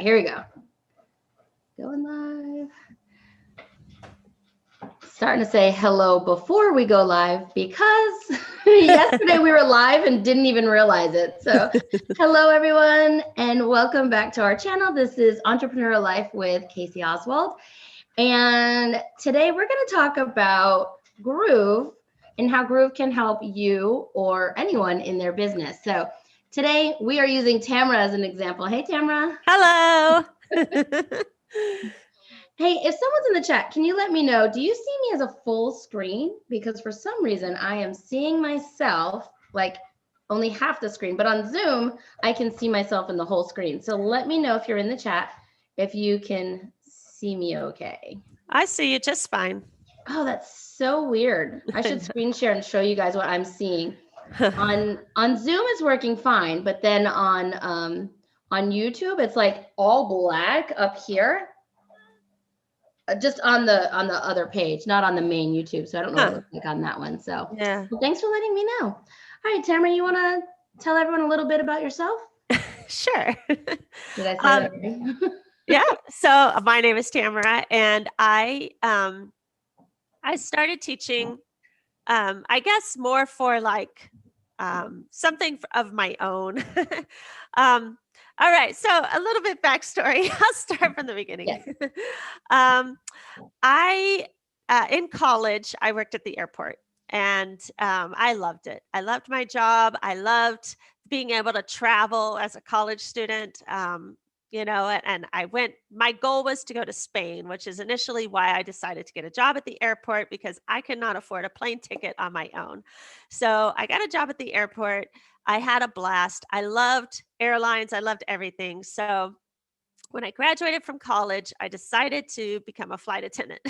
Here we go. Going live. Starting to say hello before we go live because yesterday we were live and didn't even realize it. So hello everyone and welcome back to our channel. This is Entrepreneurial Life with Kasie Oswald. And today we're going to talk about Groove and how Groove can help you or anyone in their business. So today we are using Tamara as an example. Hey, Tamara. Hello. Hey, if someone's in the chat, can you let me know, do you see me as a full screen? Because for some reason I am seeing myself like only half the screen, but on Zoom, I can see myself in the whole screen. So let me know if you're in the chat, if you can see me okay. I see you just fine. Oh, that's so weird. I should screen share and show you guys what I'm seeing. On Zoom it's working fine, but then on YouTube it's like all black up here. Just on the other page, not on the main YouTube. So I don't know what it looks like on that one. So yeah. Well, thanks for letting me know. All right, Tamara, you want to tell everyone a little bit about yourself? Sure. Did I say that right? Yeah. So my name is Tamara, and I started teaching, I guess more for like something of my own. All right. So a little bit backstory. I'll start from the beginning. Yes. In college, I worked at the airport, and I loved it. I loved my job. I loved being able to travel as a college student. And my goal was to go to Spain, which is initially why I decided to get a job at the airport, because I could not afford a plane ticket on my own. So I got a job at the airport. I had a blast. I loved airlines. I loved everything. So when I graduated from college, I decided to become a flight attendant.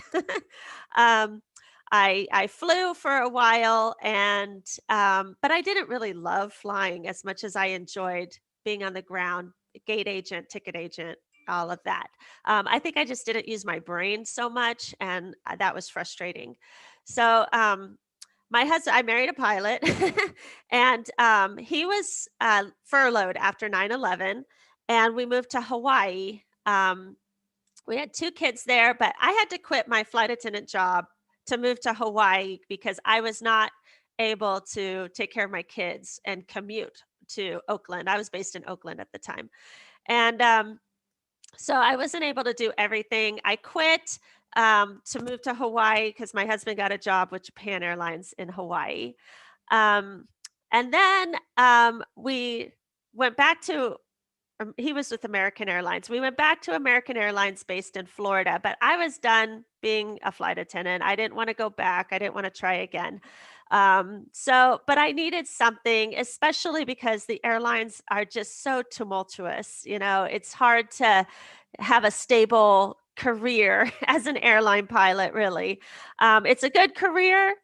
I flew for a while, but I didn't really love flying as much as I enjoyed being on the ground, gate agent, ticket agent, all of that. I think I just didn't use my brain so much, and that was frustrating. So my husband, I married a pilot, and he was furloughed after 9/11. And we moved to Hawaii. We had 2 kids there, but I had to quit my flight attendant job to move to Hawaii because I was not able to take care of my kids and commute to Oakland. I was based in Oakland at the time. And so I wasn't able to do everything. I quit to move to Hawaii because my husband got a job with Japan Airlines in Hawaii. And then we went back to he was with American Airlines. We went back to American Airlines based in Florida, but I was done being a flight attendant. I didn't want to go back. I didn't want to try again. But I needed something, especially because the airlines are just so tumultuous. It's hard to have a stable career as an airline pilot, really. It's a good career.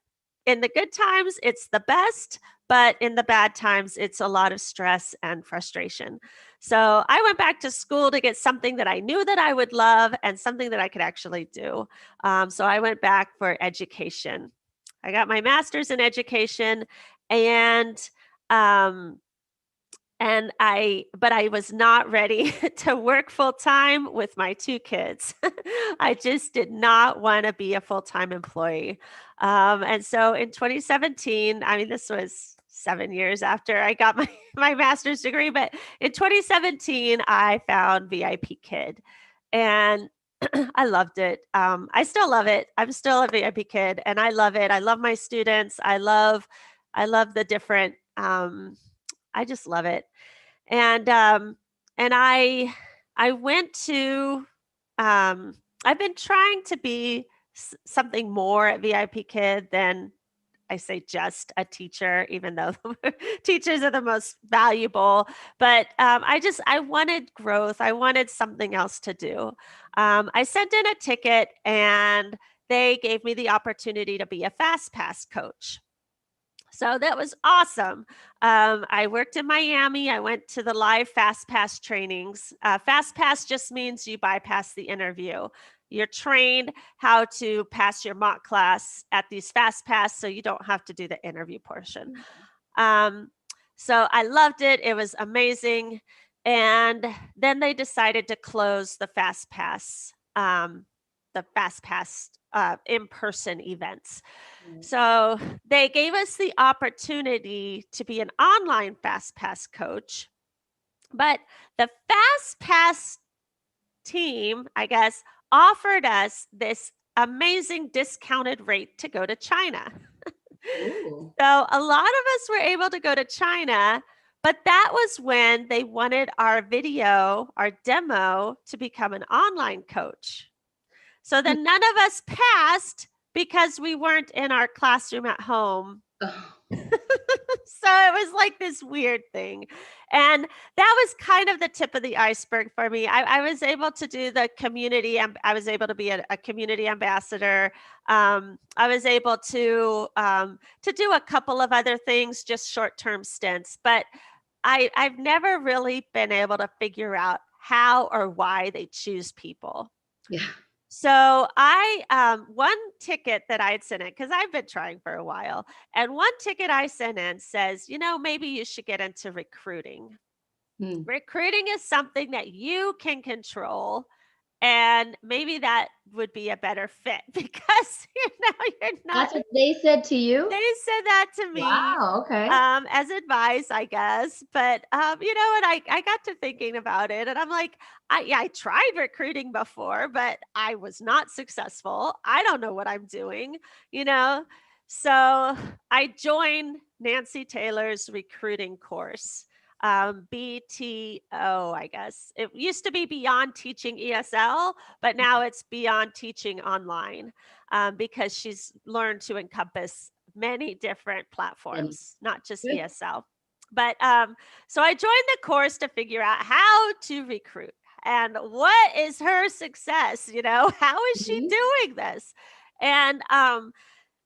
In the good times, it's the best, but in the bad times, it's a lot of stress and frustration. So I went back to school to get something that I knew that I would love and something that I could actually do. So I went back for education. I got my master's in education, but I was not ready to work full time with my 2 kids. I just did not want to be a full-time employee. And so in 2017, this was 7 years after I got my master's degree, but in 2017, I found VIP Kid, and I loved it. I still love it. I'm still a VIP Kid, and I love it. I love my students. I love the different, I just love it. And I went to, I've been trying to be something more at VIP Kid than, I say, just a teacher, even though teachers are the most valuable. But I wanted growth. I wanted something else to do. I sent in a ticket, and they gave me the opportunity to be a FastPass coach. So that was awesome. I worked in Miami. I went to the live FastPass trainings. FastPass just means you bypass the interview. You're trained how to pass your mock class at these FastPass, so you don't have to do the interview portion. So I loved it. It was amazing. And then they decided to close the FastPass in-person events. So they gave us the opportunity to be an online FastPass coach, but the FastPass team, I guess, offered us this amazing discounted rate to go to China. Ooh. So a lot of us were able to go to China, but that was when they wanted our video, our demo, to become an online coach. So then none of us passed because we weren't in our classroom at home. Oh. So it was like this weird thing. And that was kind of the tip of the iceberg for me. I was able to do the community, I was able to be a community ambassador. I was able to do a couple of other things, just short-term stints, but I've never really been able to figure out how or why they choose people. Yeah. So one ticket that I had sent in, because I've been trying for a while, and one ticket I sent in says, maybe you should get into recruiting. Recruiting is something that you can control, and maybe that would be a better fit because you're not. That's what they said to you? They said that to me. Wow, okay. As advice, I guess. But and I got to thinking about it, and I'm like, I tried recruiting before, but I was not successful. I don't know what I'm doing, So I joined Nancy Taylor's recruiting course. BTO, I guess. It used to be Beyond Teaching ESL, but now it's Beyond Teaching Online, because she's learned to encompass many different platforms, not just ESL. But so I joined the course to figure out how to recruit and what is her success, how is she doing this? And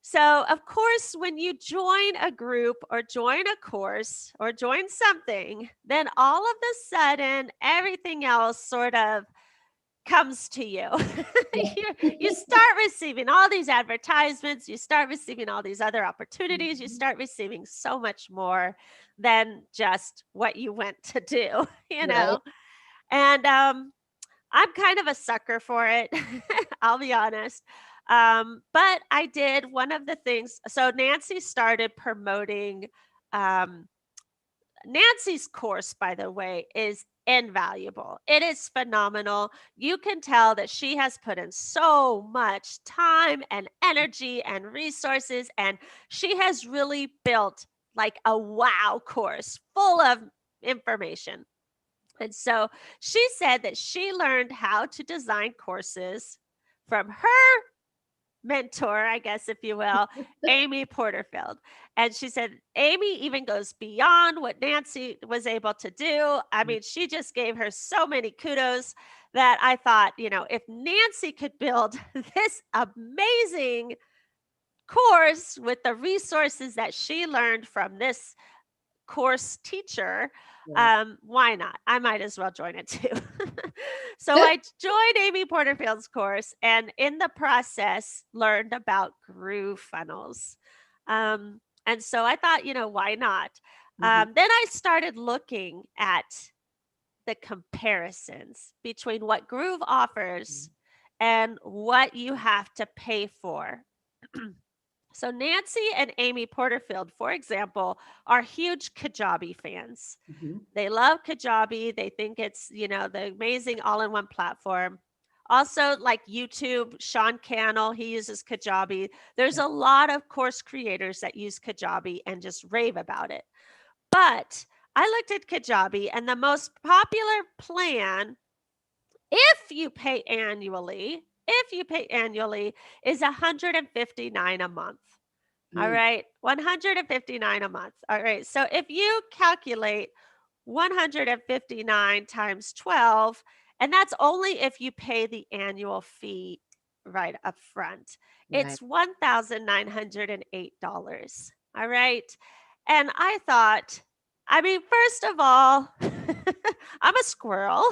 so, of course, when you join a group or join a course or join something, then all of a sudden, everything else sort of comes to you. You start receiving all these advertisements, you start receiving all these other opportunities, you start receiving so much more than just what you went to do, Right. And I'm kind of a sucker for it. I'll be honest. But I did one of the things. So Nancy started promoting. Nancy's course, by the way, is invaluable. It is phenomenal. You can tell that she has put in so much time and energy and resources, and she has really built like a wow course full of information. And so she said that she learned how to design courses from her mentor, I guess, if you will, Amy Porterfield. And she said, Amy even goes beyond what Nancy was able to do. I mean, she just gave her so many kudos that I thought, if Nancy could build this amazing course with the resources that she learned from this course teacher, why not? I might as well join it too. So I joined Amy Porterfield's course, and in the process learned about GrooveFunnels. And so I thought, why not? Then I started looking at the comparisons between what Groove offers and what you have to pay for. So Nancy and Amy Porterfield, for example, are huge Kajabi fans. They love Kajabi. They think it's, the amazing all-in-one platform. Also, like YouTube, Sean Cannell, he uses Kajabi. There's a lot of course creators that use Kajabi and just rave about it. But I looked at Kajabi, and the most popular plan, if you pay annually, is $159 a month. All right, $159 a month. All right, so if you calculate 159 times 12, and that's only if you pay the annual fee right up front, it's $1,908. All right, and I thought, first of all, I'm a squirrel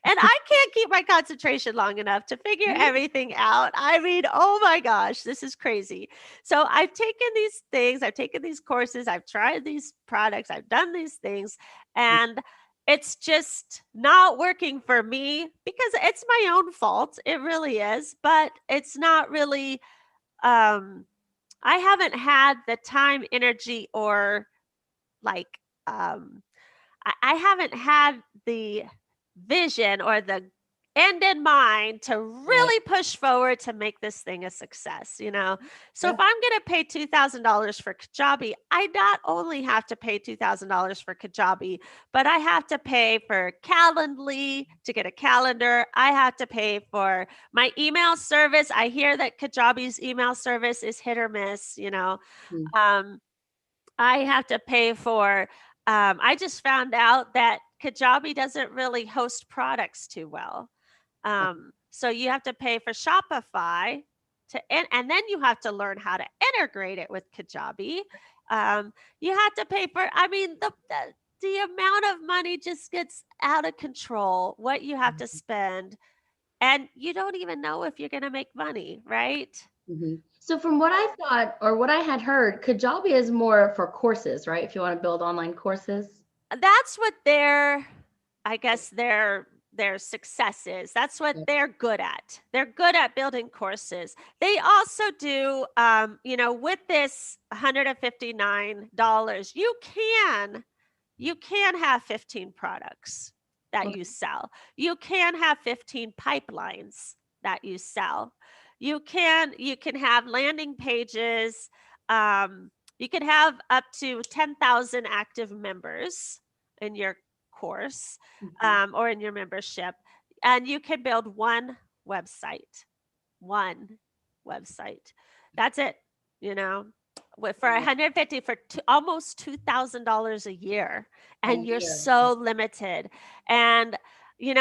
and I can't keep my concentration long enough to figure everything out. Oh my gosh, this is crazy. So I've taken these things, I've taken these courses, I've tried these products, I've done these things, and it's just not working for me because it's my own fault. It really is, but it's not really, I haven't had the time, energy, or like, I haven't had the vision or the end in mind to Right. really push forward to make this thing a success, you know? So Yeah. if I'm going to pay $2,000 for Kajabi, I not only have to pay $2,000 for Kajabi, but I have to pay for Calendly to get a calendar. I have to pay for my email service. I hear that Kajabi's email service is hit or miss, you know? Mm. Um, I have to pay for, I just found out that Kajabi doesn't really host products too well. So you have to pay for Shopify and then you have to learn how to integrate it with Kajabi. You have to pay for, I mean, the amount of money just gets out of control, what you have to spend, and you don't even know if you're going to make money, right? Mm-hmm. So from what I thought, or what I had heard, Kajabi is more for courses, right? If you want to build online courses. That's what I guess their success is. That's what Yeah. they're good at. They're good at building courses. They also do, with this $159, you can have 15 products that Okay. you sell. You can have 15 pipelines that you sell. You can have landing pages. You can have up to 10,000 active members in your course, Mm-hmm. or in your membership, and you can build website, one website. That's it. You know, for Yeah. 150 for almost $2,000 a year, A and you're year. so limited. And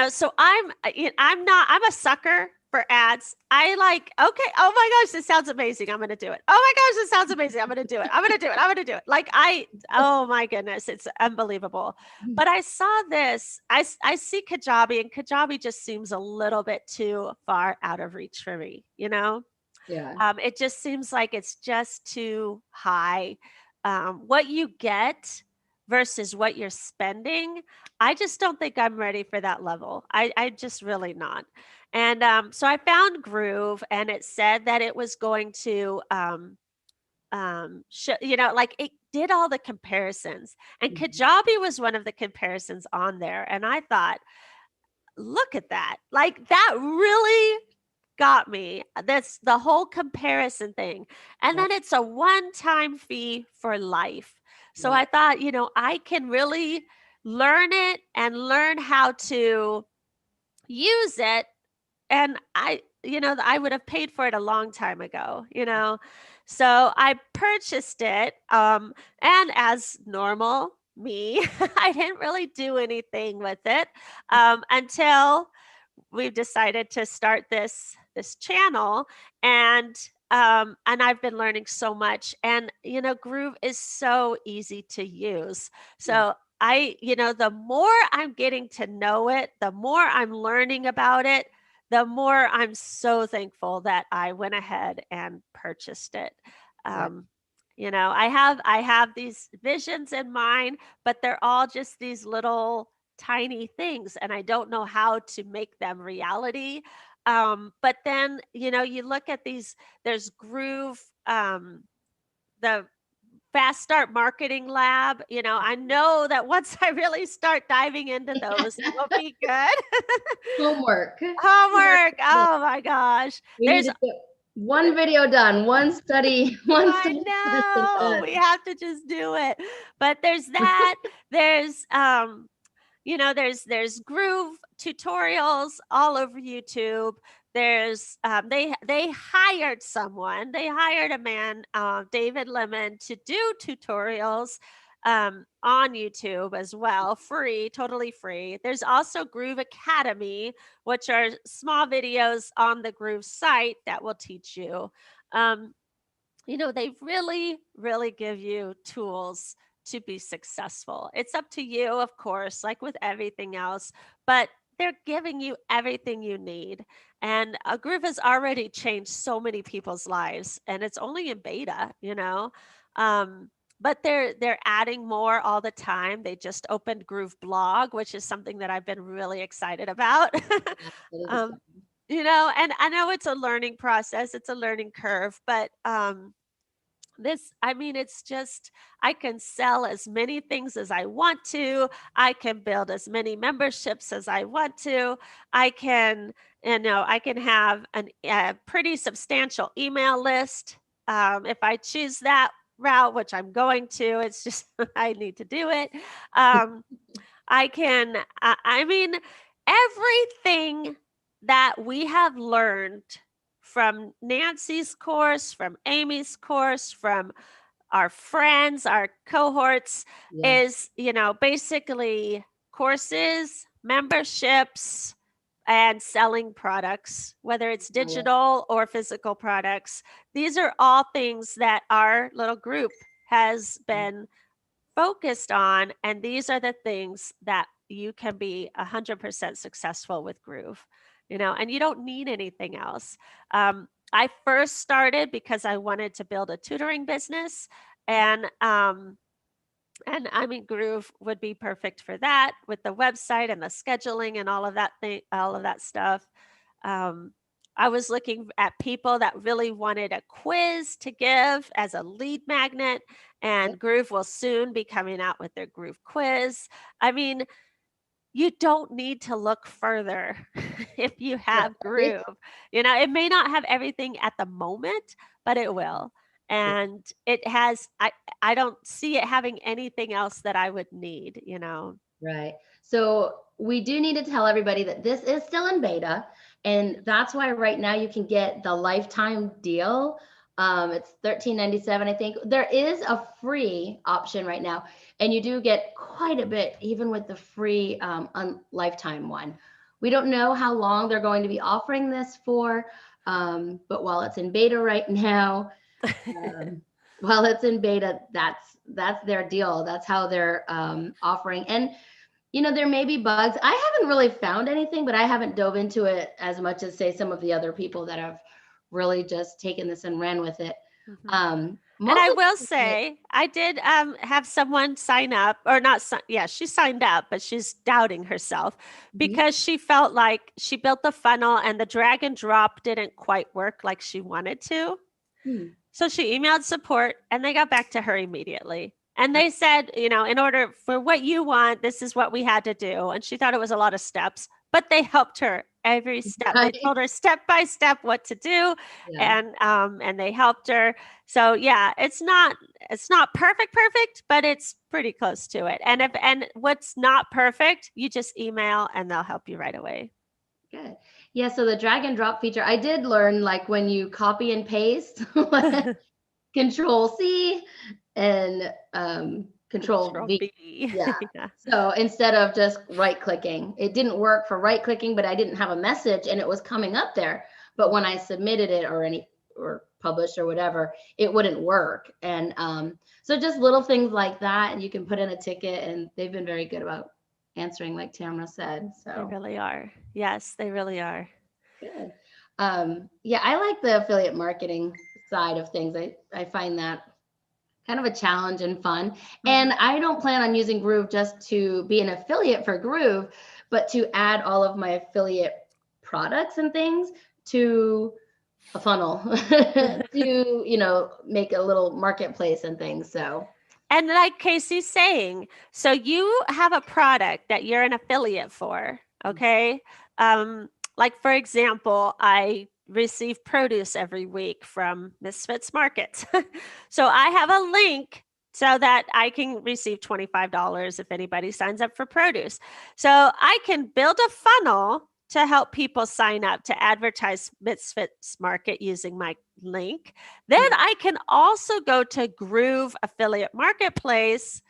so I'm a sucker for ads. I like, okay, oh my gosh, this sounds amazing. I'm going to do it. Oh my gosh, this sounds amazing. I'm going to do it. I'm going to do it. I'm going to do it. Like oh my goodness, it's unbelievable. But I saw this, I see Kajabi, and Kajabi just seems a little bit too far out of reach for me, you know? Yeah. It just seems like it's just too high. What you get versus what you're spending, I just don't think I'm ready for that level. I just really not. And so I found Groove, and it said that it was going to, like it did all the comparisons, and Mhm. Kajabi was one of the comparisons on there. And I thought, look at that. Like that really got me. That's the whole comparison thing. And Right. then it's a one-time fee for life. So Right. I thought, I can really learn it and learn how to use it. And I would have paid for it a long time ago. So I purchased it. And as normal, me, I didn't really do anything with it until we've decided to start this channel, and I've been learning so much. And Groove is so easy to use. Yeah. So the more I'm getting to know it, the more I'm learning about it, the more I'm so thankful that I went ahead and purchased it. Right. um I have these visions in mind, but they're all just these little tiny things, and I don't know how to make them reality. But then, you look at these, there's Groove, the Fast Start Marketing Lab. I know that once I really start diving into those, it will be good. Homework. Homework. Homework. Oh my gosh. We need to get one video done, one study, one I study session know. done. We have to just do it. But there's that. There's there's Groove tutorials all over YouTube. There's they hired someone. They hired a man, David Lemon, to do tutorials on YouTube as well, free, totally free. There's also Groove Academy, which are small videos on the Groove site that will teach you. Um, they really, really give you tools to be successful. It's up to you, of course, like with everything else, but they're giving you everything you need. And Groove has already changed so many people's lives, and it's only in beta. Um, but they're adding more all the time. They just opened Groove Blog, which is something that I've been really excited about. Yeah, that is um, exciting. and I know it's a learning process, it's a learning curve, but I mean, it's just, I can sell as many things as I want to. I can build as many memberships as I want to. I can, I can have a pretty substantial email list. If I choose that route, which I'm going to, it's just, I need to do it. Um, I mean, everything that we have learned from Nancy's course, from Amy's course, from our friends, our cohorts Yeah. is, basically courses, memberships, and selling products, whether it's digital or physical products. These are all things that our little group has been focused on. And these are the things that you can be 100% successful with Groove, and you don't need anything else. I first started because I wanted to build a tutoring business, and I mean, Groove would be perfect for that with the website and the scheduling and all of that stuff. Um, I was looking at people that really wanted a quiz to give as a lead magnet, and Groove will soon be coming out with their Groove quiz. I mean, you don't need to look further if you have Right? Groove. It may not have everything at the moment, but it will. Yeah. And it has, I don't see it having anything else that I would need. Right. So we do need to tell everybody that this is still in beta. And that's why right now you can get the lifetime deal. It's $13.97, I think. There is a free option right now. And you do get quite a bit, even with the free lifetime one. We don't know how long they're going to be offering this for. But while it's in beta right now, while it's in beta, that's their deal. That's how they're offering. And there may be bugs. I haven't really found anything, but I haven't dove into it as much as, say, some of the other people that have really just taken this and ran with it. And Most I of will the say, I did have someone sign up, or not. Yeah, she signed up, but she's doubting herself Mhm. because she felt like she built the funnel and the drag and drop didn't quite work like she wanted to. Hmm. So she emailed support and they got back to her immediately. And they said, in order for what you want, this is what we had to do. And she thought it was a lot of steps, but they helped her every step. They Right? told her step by step what to do, Yeah. and they helped her. So yeah, it's not perfect, but it's pretty close to it. And what's not perfect, you just email and they'll help you right away. Good. Yeah. So the drag and drop feature, I did learn, like, when you copy and paste, Control C and Control Control V. B. Yeah. Yeah. So instead of just right clicking, it didn't work for right clicking, but I didn't have a message and it was coming up there. But when I submitted it or published or whatever, it wouldn't work. And so just little things like that, and you can put in a ticket, and they've been very good about answering, like Tamara said. They So really are. Yes, they really are. good. Yeah, I like the affiliate marketing side of things. I find that kind of a challenge and fun. And Mhm. I don't plan on using Groove just to be an affiliate for Groove, but to add all of my affiliate products and things to a funnel to, make a little marketplace and things. So, And like Casey's saying, so you have a product that you're an affiliate for, okay? Like for example, I receive produce every week from Misfits Markets. So I have a link so that I can receive $25 if anybody signs up for produce. So I can build a funnel to help people sign up to advertise Misfits Market using my link. Then I can also go to Groove Affiliate Marketplace,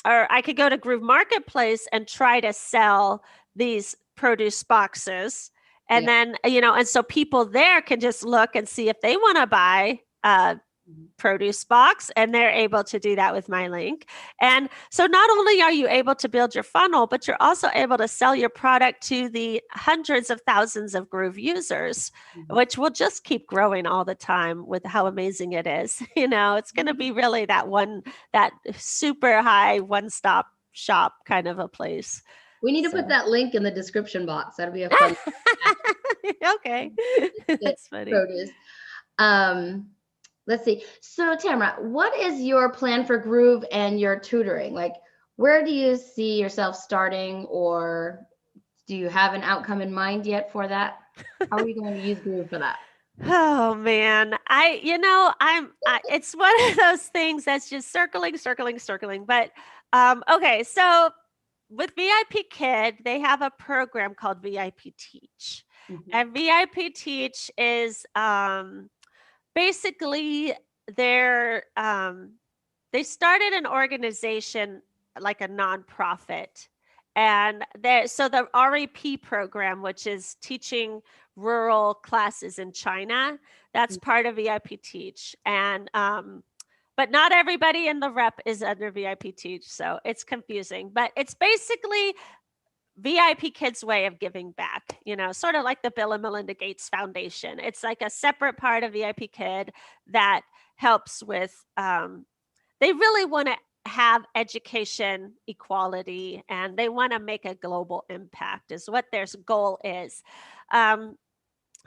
or I could go to Groove Marketplace and try to sell these produce boxes. And yeah. then, and so people there can just look and see if they want to buy produce box, and they're able to do that with my link. And so not only are you able to build your funnel, but you're also able to sell your product to the hundreds of thousands of Groove users, which will just keep growing all the time with how amazing it is. It's going to be really that super high one-stop shop kind of a place. We need to put that link in the description box. That'll be a fun. Okay. That's funny. Produce. Let's see. So Tamara, what is your plan for Groove and your tutoring? Like, where do you see yourself starting, or do you have an outcome in mind yet for that? How are you going to use Groove for that? Oh man, it's one of those things that's just circling. But okay, so with VIP Kid, they have a program called VIP Teach. And VIP Teach is basically they started an organization like a nonprofit. And so the REP program, which is teaching rural classes in China, that's part of VIP Teach. And but not everybody in the rep is under VIP Teach, so it's confusing. But it's basically VIP Kids' way of giving back, sort of like the Bill and Melinda Gates Foundation. It's like a separate part of VIP Kid that helps with, they really want to have education equality, and they want to make a global impact is what their goal is.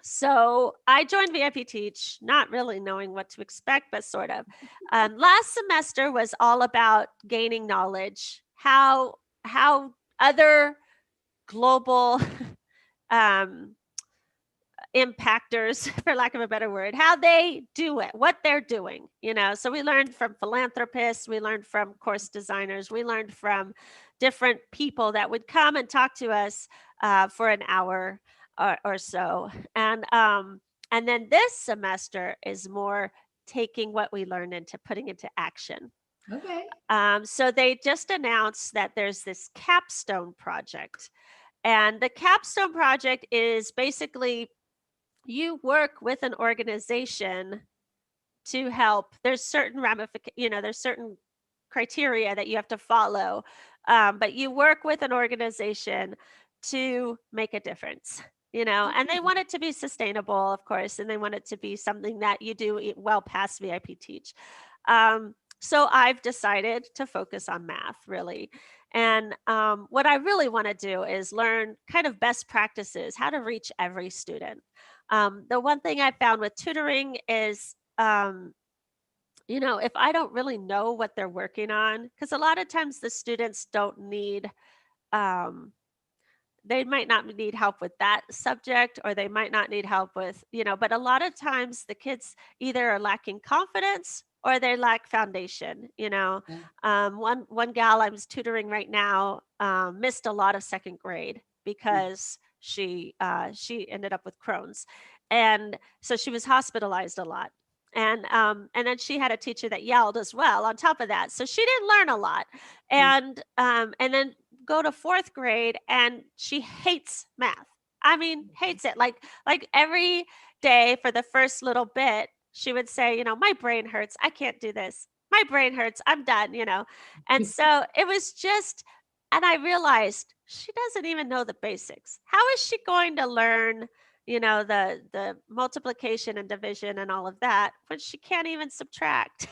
So I joined VIP Teach, not really knowing what to expect, but sort of. Last semester was all about gaining knowledge, how other global impactors, for lack of a better word, how they do it, what they're doing, So we learned from philanthropists, we learned from course designers, we learned from different people that would come and talk to us for an hour or so. And then this semester is more taking what we learned into putting into action. Okay. So they just announced that there's this capstone project. And the capstone project is basically you work with an organization to help. There's certain there's certain criteria that you have to follow. But you work with an organization to make a difference, and they want it to be sustainable, of course, and they want it to be something that you do well past VIP Teach. So I've decided to focus on math, really. And what I really want to do is learn kind of best practices, how to reach every student. The one thing I found with tutoring is, if I don't really know what they're working on, because a lot of times the students don't need, they might not need help with that subject, or they might not need help with, but a lot of times the kids either are lacking confidence or they lack foundation. One gal I was tutoring right now missed a lot of second grade because she ended up with Crohn's, and so she was hospitalized a lot. And then she had a teacher that yelled as well on top of that, so she didn't learn a lot. And then go to fourth grade, and she hates math. I mean, hates it. Like every day for the first little bit, she would say, my brain hurts. I can't do this. My brain hurts. I'm done, And so it was just, and I realized she doesn't even know the basics. How is she going to learn, the multiplication and division and all of that when she can't even subtract,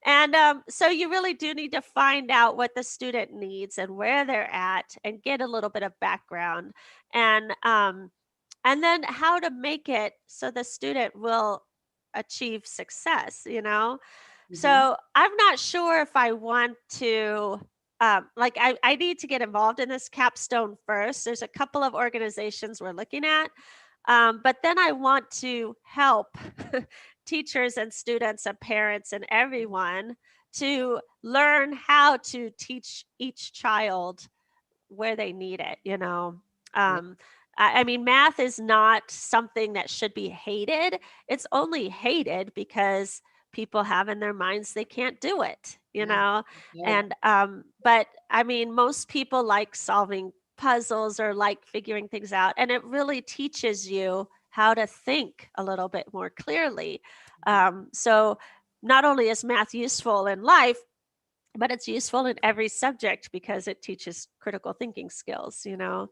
And so you really do need to find out what the student needs and where they're at, and get a little bit of background, and then how to make it so the student will achieve success, So I'm not sure if I want to, I need to get involved in this capstone first. There's a couple of organizations we're looking at, but then I want to help teachers and students and parents and everyone to learn how to teach each child where they need it, I mean, math is not something that should be hated. It's only hated because people have in their minds they can't do it, And but I mean, most people like solving puzzles or like figuring things out, and it really teaches you how to think a little bit more clearly. So not only is math useful in life, but it's useful in every subject because it teaches critical thinking skills, Yeah.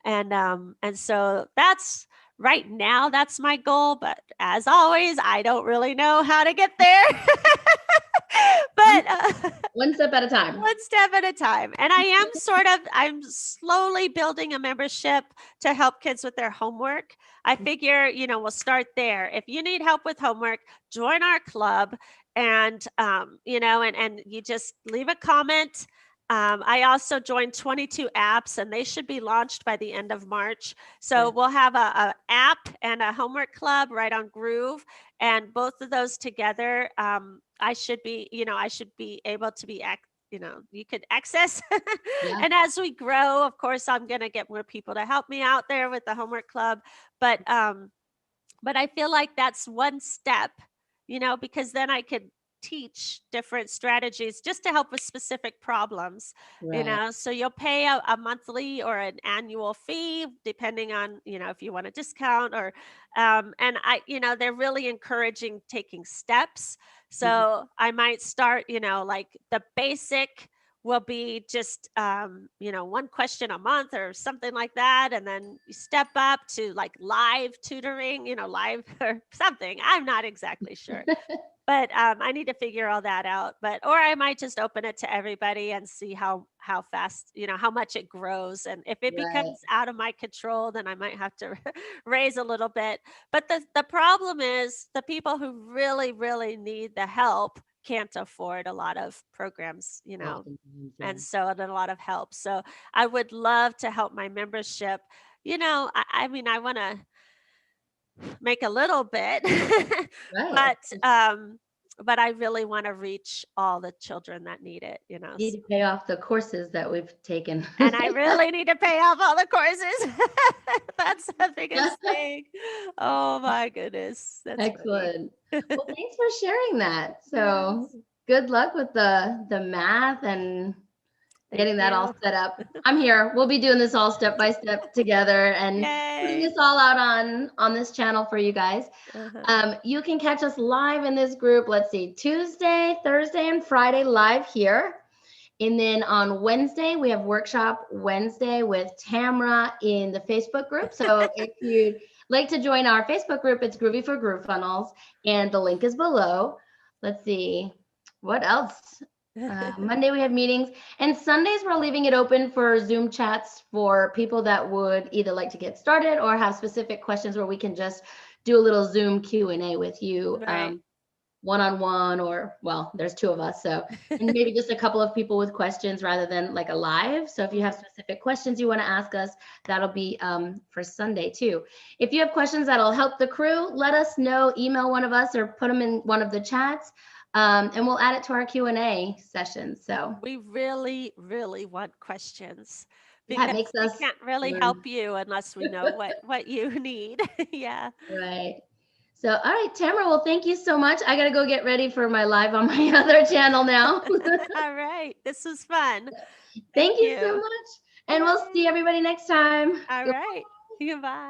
and so that's right now, that's my goal. But as always, I don't really know how to get there. One, But one step at a time. one step at a time. And I'm slowly building a membership to help kids with their homework. I figure, we'll start there. If you need help with homework, join our club, and and you just leave a comment. I also joined 22 apps, and they should be launched by the end of March. So Yeah. we'll have a app and a homework club right on Groove, and both of those together, I should be able to be you could access. Yeah. And as we grow, of course, I'm going to get more people to help me out there with the homework club. But I feel like that's one step, because then I could teach different strategies just to help with specific problems. Right. So you'll pay a monthly or an annual fee depending on, if you want a discount, or and they're really encouraging taking steps. Mhm. So I might start, like the basic will be just one question a month or something like that, and then you step up to like live tutoring, live or something. I'm not exactly sure, but I need to figure all that out. But or I might just open it to everybody and see how fast, how much it grows. And if it Right. becomes out of my control, then I might have to raise a little bit. But the problem is the people who really, really need the help can't afford a lot of programs, Oftentimes, yeah. and so and a lot of help. So I would love to help my membership. I mean, I want to make a little bit, Right. Of but course. um, but I really want to reach all the children that need it. Need to pay off the courses that we've taken. And I really need to pay off all the courses. That's the biggest thing. Oh my goodness, that's funny. Excellent. Well, thanks for sharing that. So Yes, good luck with the math and thank getting that all you. set up. I'm here. We'll be doing this all step by step together and putting Yay. this all out on this channel for you guys. Uh-huh. You can catch us live in this group. Let's see, Tuesday, Thursday, and Friday live here. And then on Wednesday, we have workshop Wednesday with Tamara in the Facebook group. So if you'd like to join our Facebook group, it's Groovy for GrooveFunnels, and the link is below. Let's see, what else? Monday we have meetings, and Sundays we're leaving it open for Zoom chats for people that would either like to get started or have specific questions where we can just do a little Zoom Q&A with you. Right. One-on-one, or well, there's two of us, so and maybe just a couple of people with questions rather than like a live. So if you have specific questions you want to ask us, that'll be for Sunday too. If you have questions that'll help the crew, let us know, email one of us or put them in one of the chats, and we'll add it to our Q&A session. So We really, really want questions, yeah, it because makes we us can't really learn. help you unless we know what you need. Yeah. Right. So, all right, Tamara, well, thank you so much. I got to go get ready for my live on my other channel now. All right. This was fun. Thank Thank you so you. much. And we'll see Yay. everybody next time. All right. Goodbye.